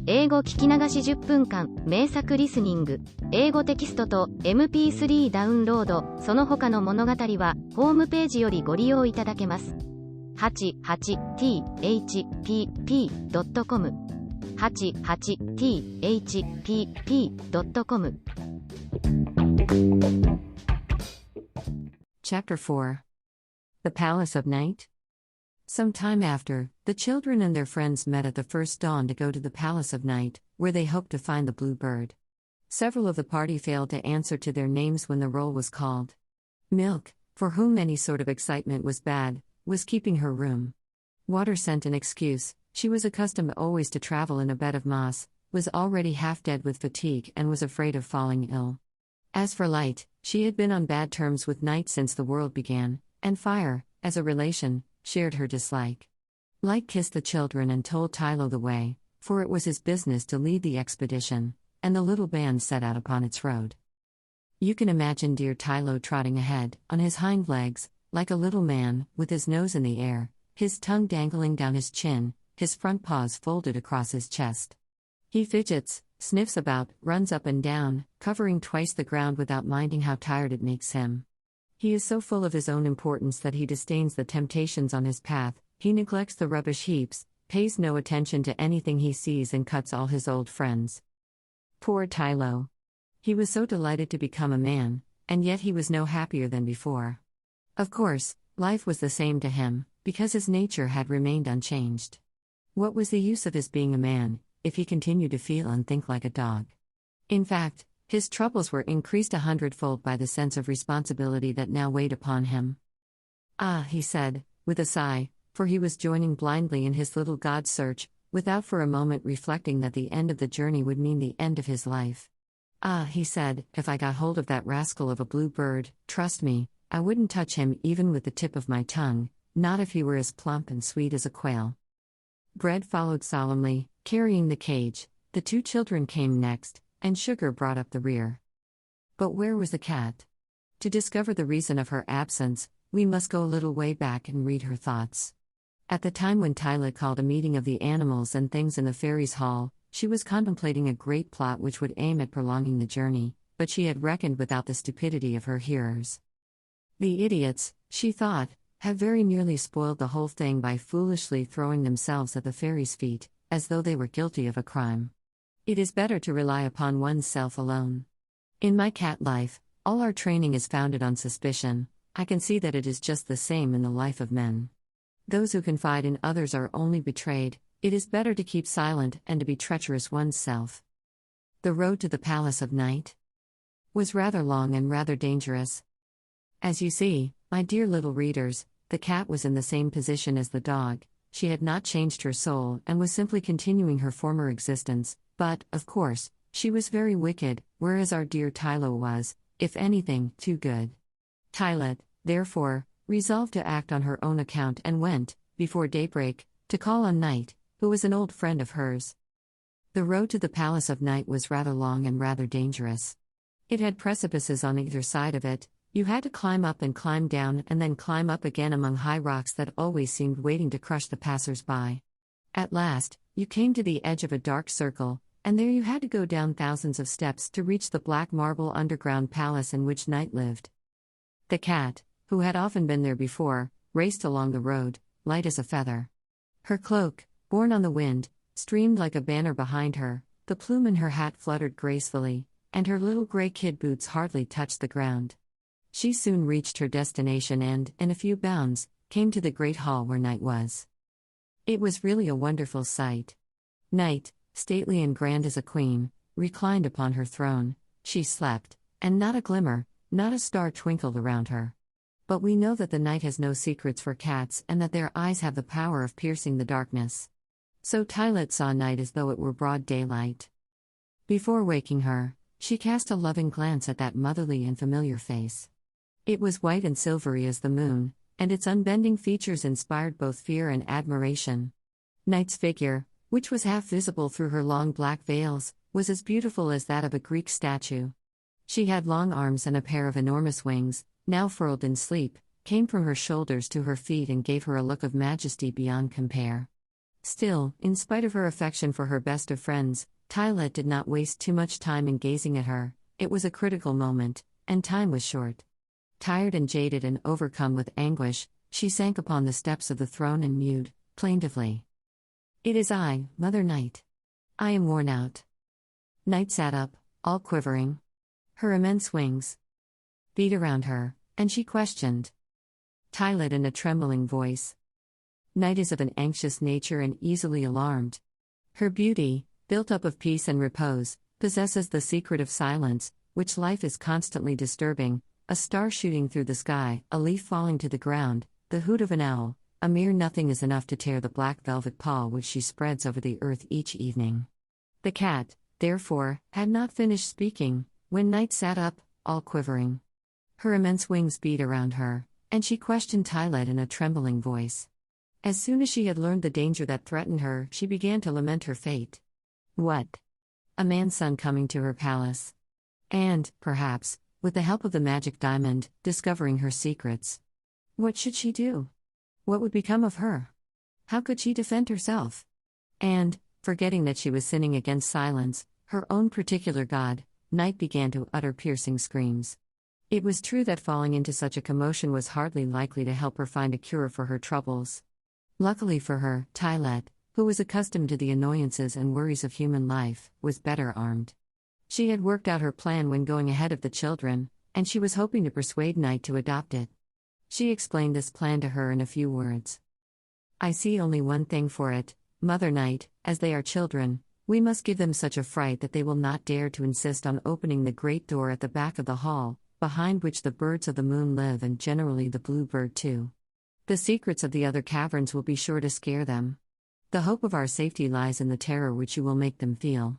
英語聞き流し10分間、名作リスニング、英語テキストと MP3 ダウンロード、その他の物語は、ホームページよりご利用いただけます。88thpp.com 88thpp.com Chapter 4 The Palace of Night. Some time after, the children and their friends met at the first dawn to go to the Palace of Night, where they hoped to find the blue bird. Several of the party failed to answer to their names when the roll was called. Milk, for whom any sort of excitement was bad, was keeping her room. Water sent an excuse. She was accustomed always to travel in a bed of moss, was already half dead with fatigue and was afraid of falling ill. As for Light, she had been on bad terms with Night since the world began, and Fire, as a relation, shared her dislike. Light kissed the children and told Tylo the way, for it was his business to lead the expedition, and the little band set out upon its road. You can imagine dear Tylo trotting ahead, on his hind legs, like a little man, with his nose in the air, his tongue dangling down his chin, his front paws folded across his chest. He fidgets, sniffs about, runs up and down, covering twice the ground without minding how tired it makes him. He is so full of his own importance that he disdains the temptations on his path, he neglects the rubbish heaps, pays no attention to anything he sees and cuts all his old friends. Poor Tylo. He was so delighted to become a man, and yet he was no happier than before. Of course, life was the same to him, because his nature had remained unchanged. What was the use of his being a man, if he continued to feel and think like a dog? In fact, his troubles were increased 100-fold by the sense of responsibility that now weighed upon him. Ah, he said, with a sigh, for he was joining blindly in his little God search, without for a moment reflecting that the end of the journey would mean the end of his life. Ah, he said, if I got hold of that rascal of a blue bird, trust me, I wouldn't touch him even with the tip of my tongue, not if he were as plump and sweet as a quail. Bread followed solemnly, carrying the cage, the two children came next, and Sugar brought up the rear. But where was the cat? To discover the reason of her absence, we must go a little way back and read her thoughts. At the time when Tyla called a meeting of the animals and things in the fairies' hall, she was contemplating a great plot which would aim at prolonging the journey, but she had reckoned without the stupidity of her hearers. The idiots, she thought, have very nearly spoiled the whole thing by foolishly throwing themselves at the fairies' feet, as though they were guilty of a crime. It is better to rely upon oneself alone. In my cat life, all our training is founded on suspicion. I can see that it is just the same in the life of men. Those who confide in others are only betrayed. It is better to keep silent and to be treacherous oneself. The road to the Palace of Night was rather long and rather dangerous. As you see, my dear little readers, the cat was in the same position as the dog. She had not changed her soul and was simply continuing her former existence, but, of course, she was very wicked, whereas our dear Tylo was, if anything, too good. Tylet, therefore, resolved to act on her own account and went, before daybreak, to call on Night, who was an old friend of hers. The road to the Palace of Night was rather long and rather dangerous. It had precipices on either side of it. You had to climb up and climb down and then climb up again among high rocks that always seemed waiting to crush the passers-by. At last, you came to the edge of a dark circle, and there you had to go down thousands of steps to reach the black marble underground palace in which Night lived. The cat, who had often been there before, raced along the road, light as a feather. Her cloak, borne on the wind, streamed like a banner behind her, the plume in her hat fluttered gracefully, and her little gray kid boots hardly touched the ground. She soon reached her destination and, in a few bounds, came to the great hall where Night was. It was really a wonderful sight. Night, stately and grand as a queen, reclined upon her throne. She slept, and not a glimmer, not a star twinkled around her. But we know that the night has no secrets for cats and that their eyes have the power of piercing the darkness. So Tylet saw Night as though it were broad daylight. Before waking her, she cast a loving glance at that motherly and familiar face. It was white and silvery as the moon, and its unbending features inspired both fear and admiration. Night's figure, which was half visible through her long black veils, was as beautiful as that of a Greek statue. She had long arms and a pair of enormous wings, now furled in sleep, came from her shoulders to her feet and gave her a look of majesty beyond compare. Still, in spite of her affection for her best of friends, Tylet did not waste too much time in gazing at her. It was a critical moment, and time was short. Tired and jaded and overcome with anguish, she sank upon the steps of the throne and mewed, plaintively. "It is I, Mother Night. I am worn out." Night sat up, all quivering. Her immense wings beat around her, and she questioned Tylet in a trembling voice. Night is of an anxious nature and easily alarmed. Her beauty, built up of peace and repose, possesses the secret of silence, which life is constantly disturbing. A star shooting through the sky, a leaf falling to the ground, the hoot of an owl, a mere nothing is enough to tear the black velvet pall which she spreads over the earth each evening. The cat, therefore, had not finished speaking, when Night sat up, all quivering. Her immense wings beat around her, and she questioned Tylet in a trembling voice. As soon as she had learned the danger that threatened her, she began to lament her fate. What? A man's son coming to her palace. And, perhaps, with the help of the magic diamond, discovering her secrets. What should she do? What would become of her? How could she defend herself? And, forgetting that she was sinning against silence, her own particular god, Night began to utter piercing screams. It was true that falling into such a commotion was hardly likely to help her find a cure for her troubles. Luckily for her, Tylet, who was accustomed to the annoyances and worries of human life, was better armed. She had worked out her plan when going ahead of the children, and she was hoping to persuade Night to adopt it. She explained this plan to her in a few words. "I see only one thing for it, Mother Night, as they are children, we must give them such a fright that they will not dare to insist on opening the great door at the back of the hall, behind which the birds of the moon live and generally the blue bird too. The secrets of the other caverns will be sure to scare them. The hope of our safety lies in the terror which you will make them feel."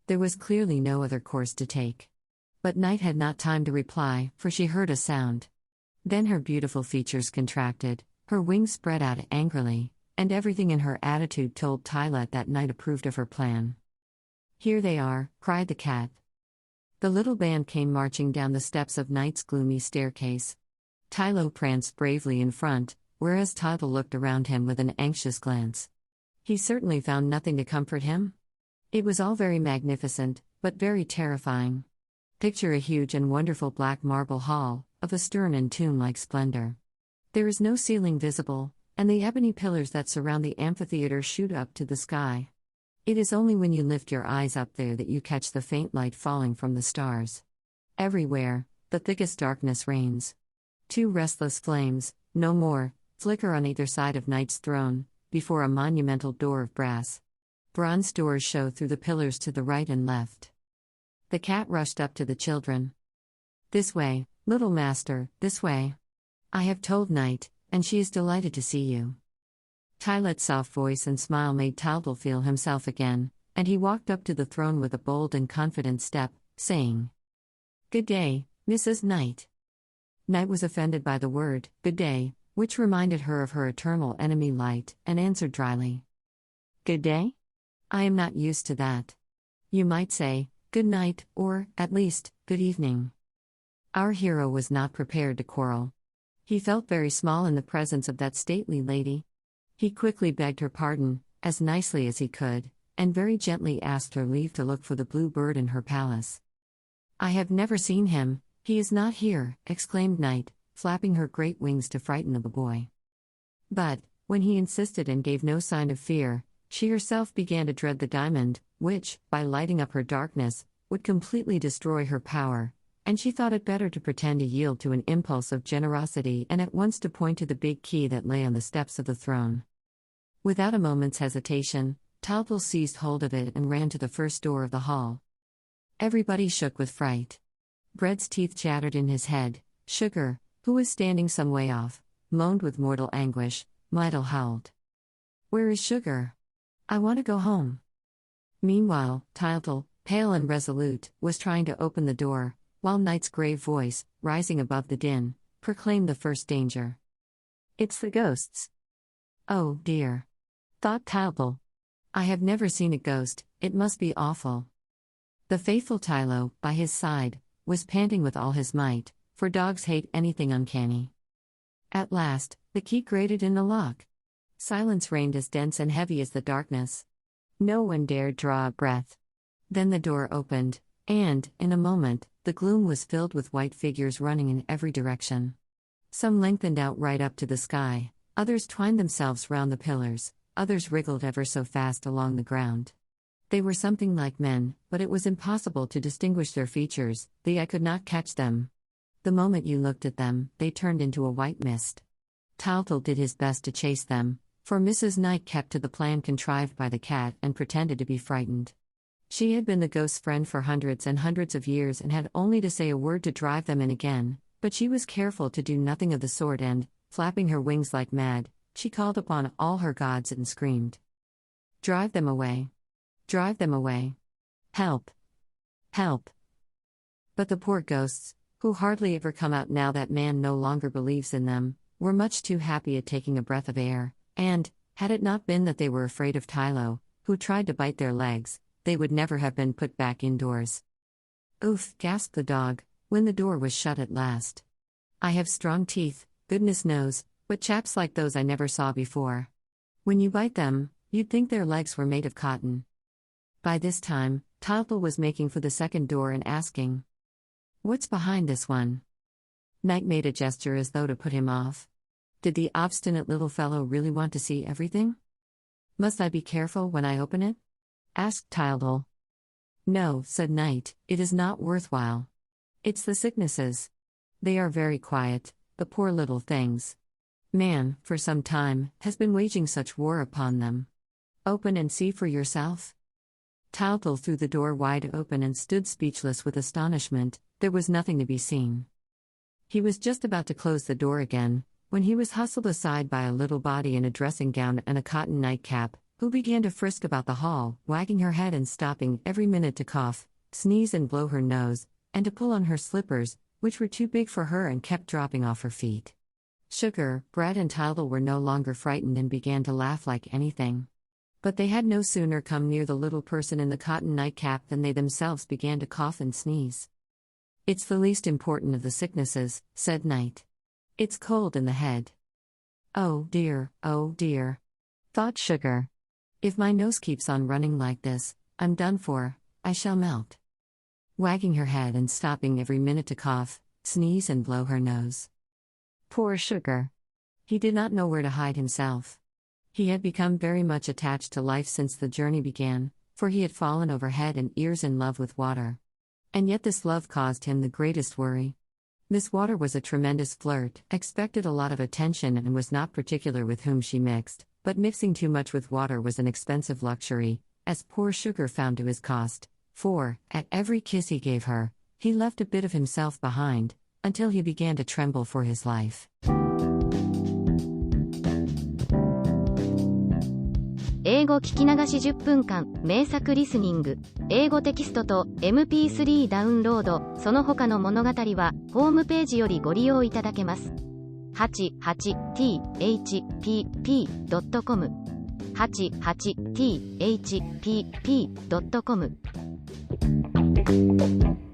There was clearly no other course to take. But Night had not time to reply, for she heard a sound. Then her beautiful features contracted, her wings spread out angrily, and everything in her attitude told Tylet that Night approved of her plan. "Here they are," cried the cat. The little band came marching down the steps of Night's gloomy staircase. Tylo pranced bravely in front, whereas Tylo looked around him with an anxious glance. He certainly found nothing to comfort him. It was all very magnificent, but very terrifying. Picture a huge and wonderful black marble hall, of a stern and tomb-like splendor. There is no ceiling visible, and the ebony pillars that surround the amphitheater shoot up to the sky. It is only when you lift your eyes up there that you catch the faint light falling from the stars. Everywhere, the thickest darkness reigns. Two restless flames, no more, flicker on either side of Night's throne, before a monumental door of brass. Bronze doors show through the pillars to the right and left. The cat rushed up to the children. "This way, little master, this way. I have told Night, and she is delighted to see you." Tylet's soft voice and smile made Taldal feel himself again, and he walked up to the throne with a bold and confident step, saying, "Good day, Mrs. Night." Night was offended by the word, "good day," which reminded her of her eternal enemy Light, and answered dryly, "Good day? I am not used to that. You might say, good night, or, at least, good evening." Our hero was not prepared to quarrel. He felt very small in the presence of that stately lady. He quickly begged her pardon, as nicely as he could, and very gently asked her leave to look for the blue bird in her palace. "I have never seen him. He is not here," exclaimed Night, flapping her great wings to frighten the boy. But, when he insisted and gave no sign of fear, she herself began to dread the diamond, which, by lighting up her darkness, would completely destroy her power, and she thought it better to pretend to yield to an impulse of generosity and at once to point to the big key that lay on the steps of the throne. Without a moment's hesitation, Taldal seized hold of it and ran to the first door of the hall. Everybody shook with fright. Bread's teeth chattered in his head. Sugar, who was standing some way off, moaned with mortal anguish. Mydal howled, "Where is Sugar? I want to go home." Meanwhile, Taldal, pale and resolute, was trying to open the door, while Night's grave voice, rising above the din, proclaimed the first danger. "It's the ghosts." "Oh, dear," thought Taldal. "I have never seen a ghost, it must be awful." The faithful Tylo, by his side, was panting with all his might, for dogs hate anything uncanny. At last, the key grated in the lock. Silence reigned as dense and heavy as the darkness. No one dared draw a breath. Then the door opened, and, in a moment, the gloom was filled with white figures running in every direction. Some lengthened out right up to the sky, others twined themselves round the pillars, others wriggled ever so fast along the ground. They were something like men, but it was impossible to distinguish their features, the eye could not catch them. The moment you looked at them, they turned into a white mist. Taltal did his best to chase them, for Mrs. Knight kept to the plan contrived by the cat and pretended to be frightened. She had been the ghost's friend for hundreds and hundreds of years and had only to say a word to drive them in again, but she was careful to do nothing of the sort and, flapping her wings like mad, she called upon all her gods and screamed. "Drive them away! Drive them away! Help! Help!" But the poor ghosts, who hardly ever come out now that man no longer believes in them, were much too happy at taking a breath of air, and, had it not been that they were afraid of Tylo, who tried to bite their legs, they would never have been put back indoors. "Oof," gasped the dog, when the door was shut at last. "I have strong teeth, goodness knows, but chaps like those I never saw before. When you bite them, you'd think their legs were made of cotton." By this time, Taltal was making for the second door and asking, "What's behind this one?" Knight made a gesture as though to put him off. Did the obstinate little fellow really want to see everything? "Must I be careful when I open it?" asked Taltal. "No," said Knight, "it is not worthwhile. It's the sicknesses. They are very quiet, the poor little things. Man, for some time, has been waging such war upon them. Open and see for yourself." Taltal threw the door wide open and stood speechless with astonishment. There was nothing to be seen. He was just about to close the door again, when he was hustled aside by a little body in a dressing gown and a cotton nightcap, who began to frisk about the hall, wagging her head and stopping every minute to cough, sneeze and blow her nose, and to pull on her slippers, which were too big for her and kept dropping off her feet. Sugar, Brad and Taltal were no longer frightened and began to laugh like anything. But they had no sooner come near the little person in the cotton nightcap than they themselves began to cough and sneeze. "It's the least important of the sicknesses," said Knight. "It's cold in the head." Oh dear," thought Sugar. "If my nose keeps on running like this, I'm done for, I shall melt." Wagging her head and stopping every minute to cough, sneeze and blow her nose. Poor Sugar. He did not know where to hide himself. He had become very much attached to life since the journey began, for he had fallen over head and ears in love with water. And yet this love caused him the greatest worry. Miss Water was a tremendous flirt, expected a lot of attention and was not particular with whom she mixed, but mixing too much with water was an expensive luxury, as poor Sugar found to his cost, for, at every kiss he gave her, he left a bit of himself behind, until he began to tremble for his life. 英語聞き流し10分間、名作リスニング、英語テキストと MP3 ダウンロード、その他の物語は、ホームページよりご利用いただけます。88thpp.com 88thpp.com